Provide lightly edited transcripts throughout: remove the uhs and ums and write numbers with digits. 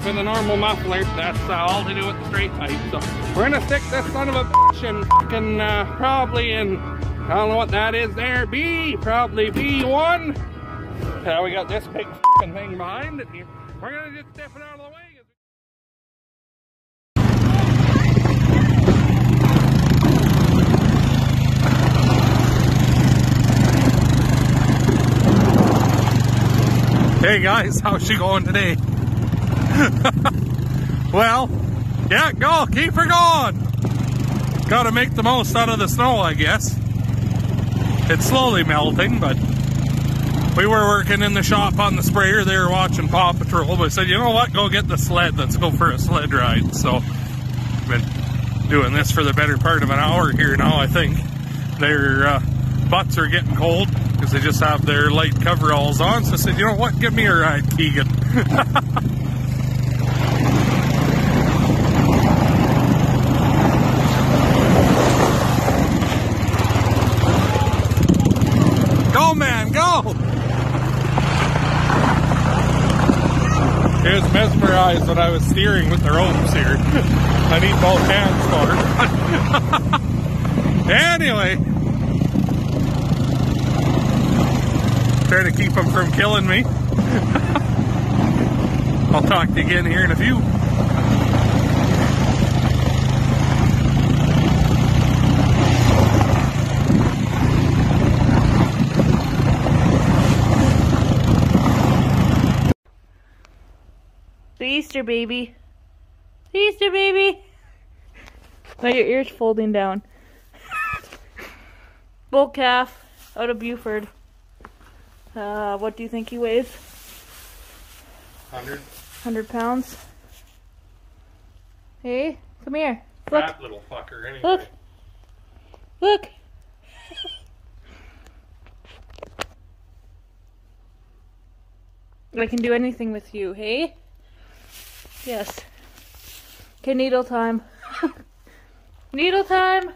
with a normal muffler. That's all to do with the straight pipe. So we're gonna stick this son of a bitch in fucking probably in, I don't know what that is there, probably B1. We got this big fucking thing behind it here. We're gonna just step it out of the way. Hey guys, how's she going today? Well, yeah, go, keep her going. Gotta make the most out of the snow, I guess. It's slowly melting, but we were working in the shop on the sprayer. They were watching Paw Patrol, but I said, you know what, go get the sled. Let's go for a sled ride. So, I've been doing this for the better part of an hour here now, I think. Their butts are getting cold because they just have their light coveralls on. So I said, you know what, give me a ride, Keegan. Go, man, go! He was mesmerized when I was steering with the ropes here. I need both hands for it. Anyway, trying to keep him from killing me. I'll talk to you again here in a few. The Easter baby. The Easter baby. Now your ear's folding down. Bull calf out of Buford. What do you think he weighs? 100 pounds. Hey, come here. Look. That little fucker, anyway. Look. Look. I can do anything with you, hey? Yes. Okay, needle time. Needle time.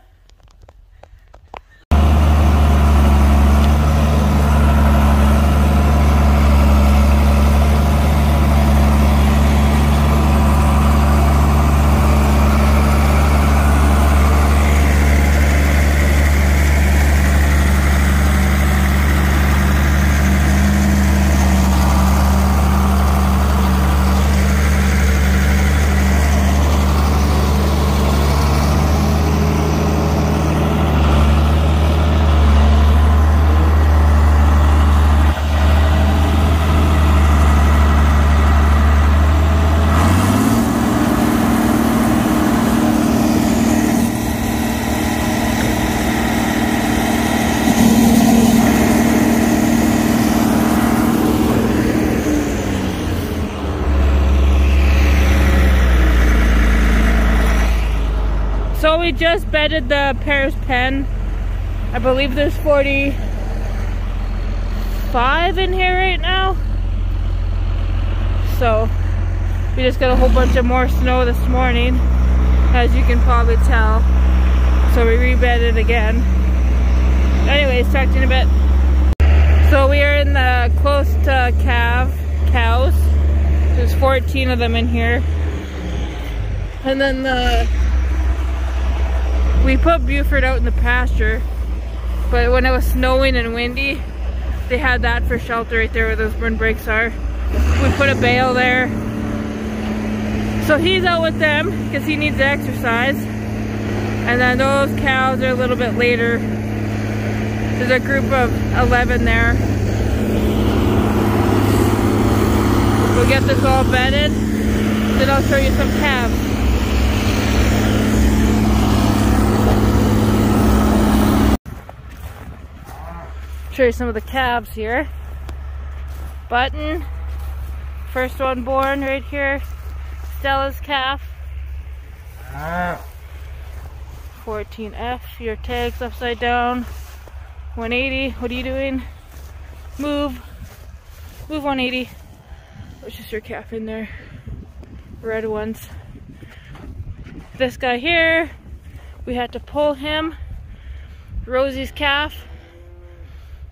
So we just bedded the pair's pen. I believe there's 45 in here right now. So we just got a whole bunch of more snow this morning, as you can probably tell. So we rebedded again. Anyways, talk to you in a bit. So we are in the close to cows. There's 14 of them in here. And then we put Buford out in the pasture, but when it was snowing and windy, they had that for shelter right there where those windbreaks are. We put a bale there. So he's out with them because he needs exercise. And then those cows are a little bit later. There's a group of 11 there. We'll get this all bedded, then I'll show you some calves. Show you some of the calves here. Button, first one born right here. Stella's calf. 14F, your tag's upside down. 180, what are you doing? Move 180. There's just your calf in there. Red ones. This guy here, we had to pull him. Rosie's calf.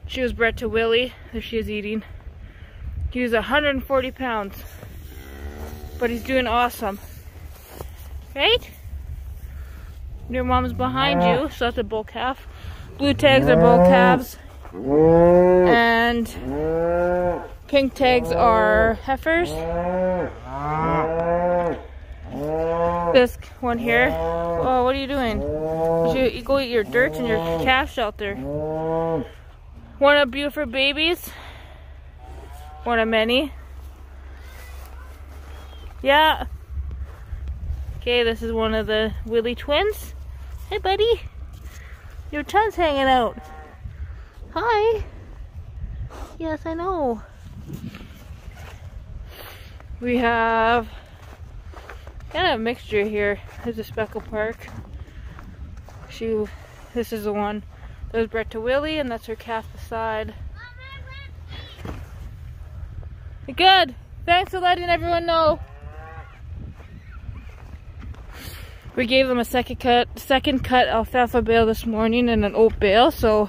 She was bred to Willie, that she is eating. He was 140 pounds. but he's doing awesome. Right? Your mom's behind you, so that's a bull calf. Blue tags are bull calves. And pink tags are heifers. This one here. Oh, what are you doing? You go eat your dirt in your calf shelter. One of Buford babies. One of many. Yeah. Okay, this is one of the Willie twins. Hey, buddy. Your tongue's hanging out. Hi. Yes, I know. We have kind of a mixture here. There's a Speckle Park. This is the one that was bred to Willie, and that's her calf beside. Good. Thanks for letting everyone know. We gave them a second cut alfalfa bale this morning and an oat bale, so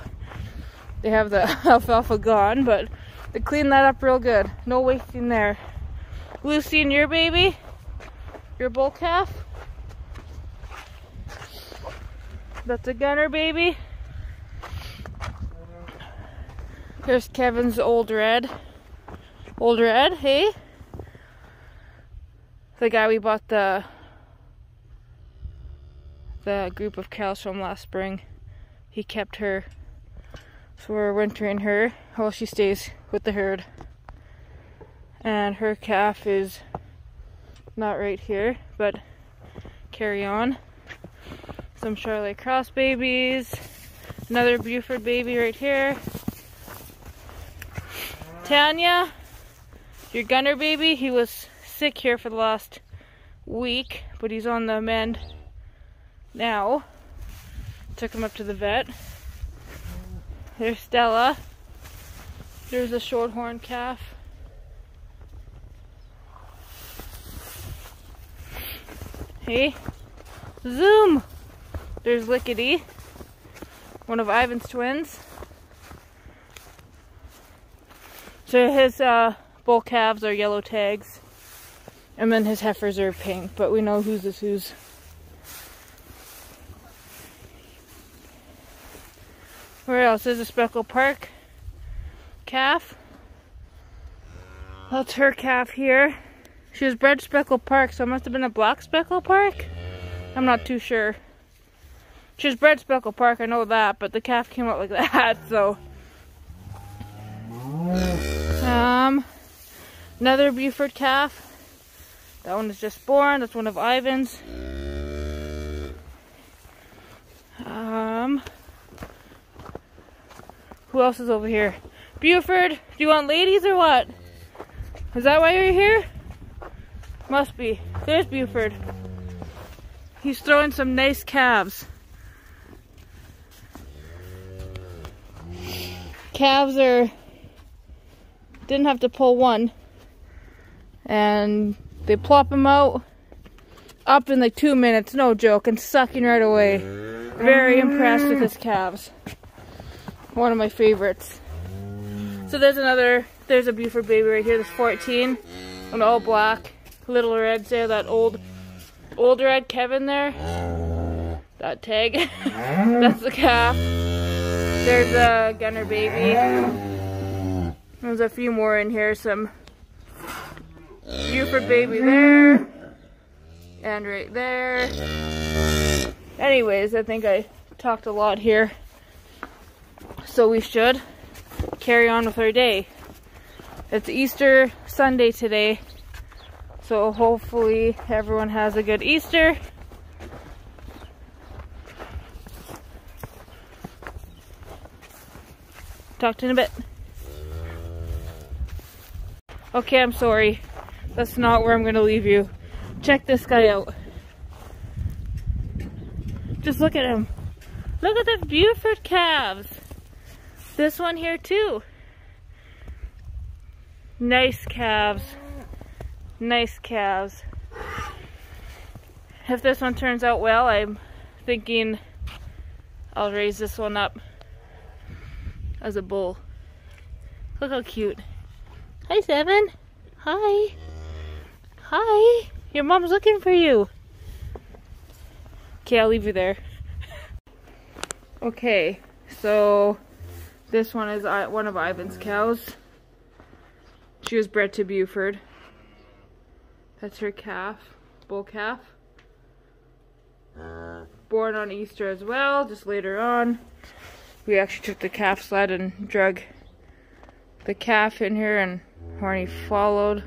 they have the alfalfa gone, but they cleaned that up real good. No wasting there. Lucy and your baby? Your bull calf? That's a Gunner baby. Here's Kevin's old red. Old red, hey? The guy we bought the group of cows from last spring. He kept her, so we're wintering her while she stays with the herd. And her calf is not right here, but carry on. Some Charolais cross babies, another Buford baby right here. Tanya, your Gunner baby, he was sick here for the last week, but he's on the mend now. Took him up to the vet. There's Stella. There's a shorthorn calf. Hey, zoom! There's Lickety, one of Ivan's twins. So his bull calves are yellow tags, and then his heifers are pink, but we know whose is whose. Where else? There's a Speckle Park calf. That's her calf here. She was bred Speckle Park, so it must have been a black Speckle Park. I'm not too sure. She was bred Speckle Park, I know that, but the calf came out like that, so. Another Buford calf. That one is just born. That's one of Ivan's. Who else is over here? Buford, do you want ladies or what? Is that why you're here? Must be. There's Buford. He's throwing some nice calves. Calves didn't have to pull one. And they plop him out up in like 2 minutes, no joke, and sucking right away. Very impressed with his calves. One of my favorites. So there's a Buford baby right here, there's 14. An all black, little reds there, that old red Kevin there. That tag. That's the calf. There's a Gunner baby. There's a few more in here, some Buford baby there. And right there. Anyways, I think I talked a lot here. So we should carry on with our day. It's Easter Sunday today. So hopefully everyone has a good Easter. Talk to you in a bit. Okay, I'm sorry. That's not where I'm going to leave you. Check this guy out. Just look at him. Look at the Buford calves. This one here too. Nice calves. Nice calves. If this one turns out well, I'm thinking I'll raise this one up as a bull. Look how cute. Hi, Seven. Hi. Hi, your mom's looking for you. Okay, I'll leave you there. Okay, so this one is one of Ivan's cows. She was bred to Buford. That's her calf, bull calf. Born on Easter as well, just later on. We actually took the calf sled and drug the calf in here, and Horny followed.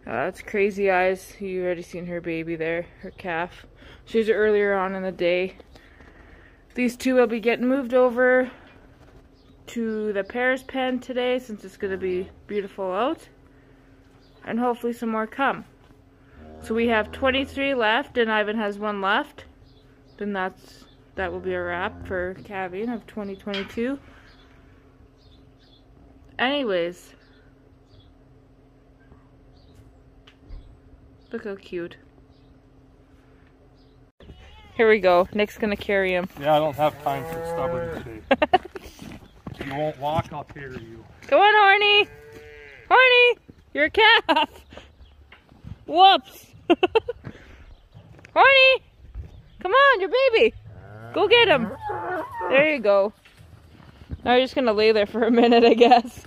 It's Crazy Eyes. You already seen her baby there, her calf. She was earlier on in the day. These two will be getting moved over to the Paris pen today, since it's going to be beautiful out. And hopefully some more come. So we have 23 left, and Ivan has one left. Then that will be a wrap for calving of 2022. Anyways, look how cute. Here we go. Nick's gonna carry him. Yeah, I don't have time for stubborn today. You won't walk, I'll carry you. Come on, Horny! Horny! You're a calf! Whoops! Horny! Come on, your baby! Go get him! There you go. Now you're just gonna lay there for a minute, I guess.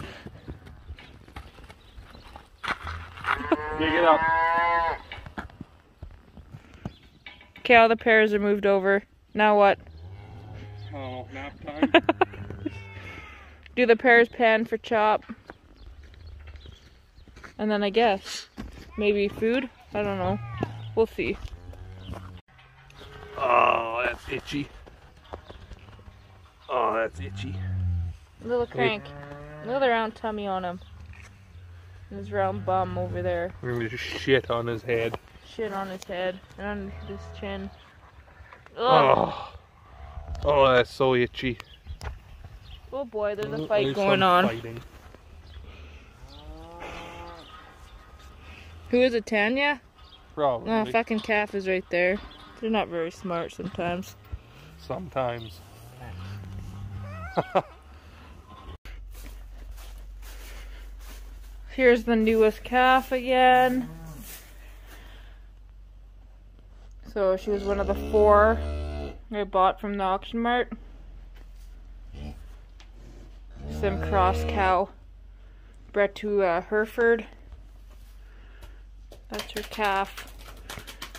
Get up. Okay, all the pears are moved over. Now what? Oh, nap time. Do the pears pan for chop. And then I guess maybe food? I don't know. We'll see. Oh, that's itchy. Oh, that's itchy. Little crank. Look at the round tummy on him. And his round bum over there. We're gonna just shit on his head. Shit on his head and on his chin. Ugh. Oh, that's so itchy. Oh boy, there's a fight There's going on. Fighting. Who is it, Tanya? Probably. Oh, fucking calf is right there. They're not very smart sometimes. Sometimes. Here's the newest calf again. So she was one of the 4 I bought from the auction mart. Some cross cow. Bred to Hereford. That's her calf.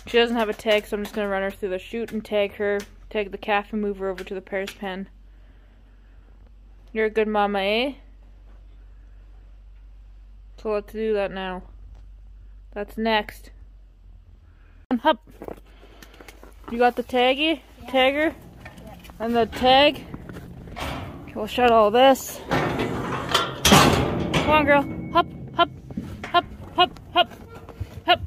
She doesn't have a tag, so I'm just going to run her through the chute and tag the calf and move her over to the Paris pen. You're a good mama, eh? So let's do that now. That's next. Hup. You got the tagger? Yeah. And the tag? Okay, we'll shut all this. Come on, girl. Hup, hup, hup, hup, hup, hup.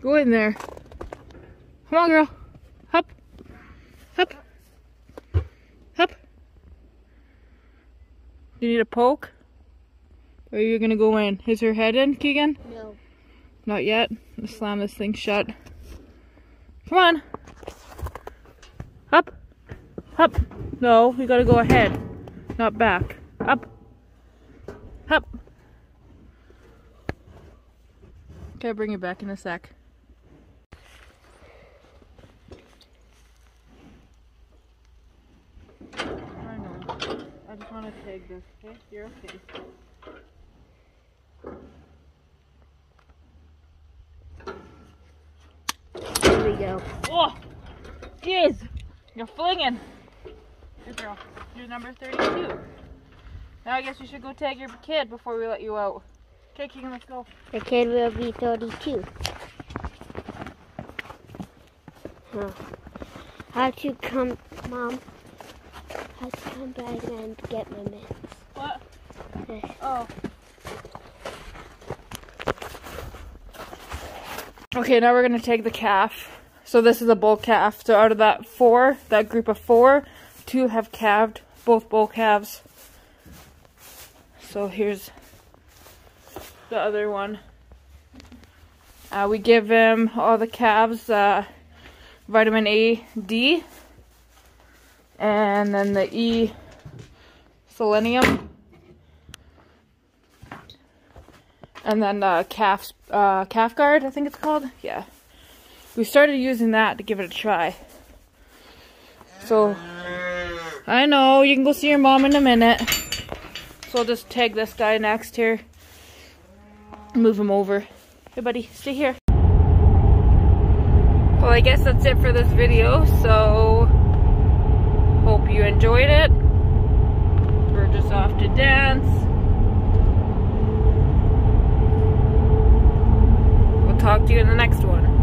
Go in there. Come on, girl. Hup, hup, hup. You need a poke? Or are you gonna go in? Is her head in, Keegan? No. Not yet. Let's slam this thing shut. Come on. Up. Up. No, you gotta go ahead. Not back. Up. Up. Okay, I'll bring you back in a sec. I know. I just want to tag this, okay? You're okay. Here we go. Oh! Jeez! You're flinging! Good girl. You're number 32. Now I guess you should go tag your kid before we let you out. Okay, Keegan, let's go. The kid will be 32. Huh. How to come, Mom? How to come back and get my mitts? What? This. Oh. Okay, now we're gonna take the calf. So this is a bull calf. So out of that group of 4, 2 have calved, both bull calves. So here's the other one. We give him, all the calves, vitamin A, D, and then the E selenium. And then calf guard, I think it's called. Yeah. We started using that to give it a try. So, I know, you can go see your mom in a minute. So I'll just tag this guy next here. Move him over. Hey buddy, stay here. Well, I guess that's it for this video. So, hope you enjoyed it. We're just off to dance. We'll talk to you in the next one.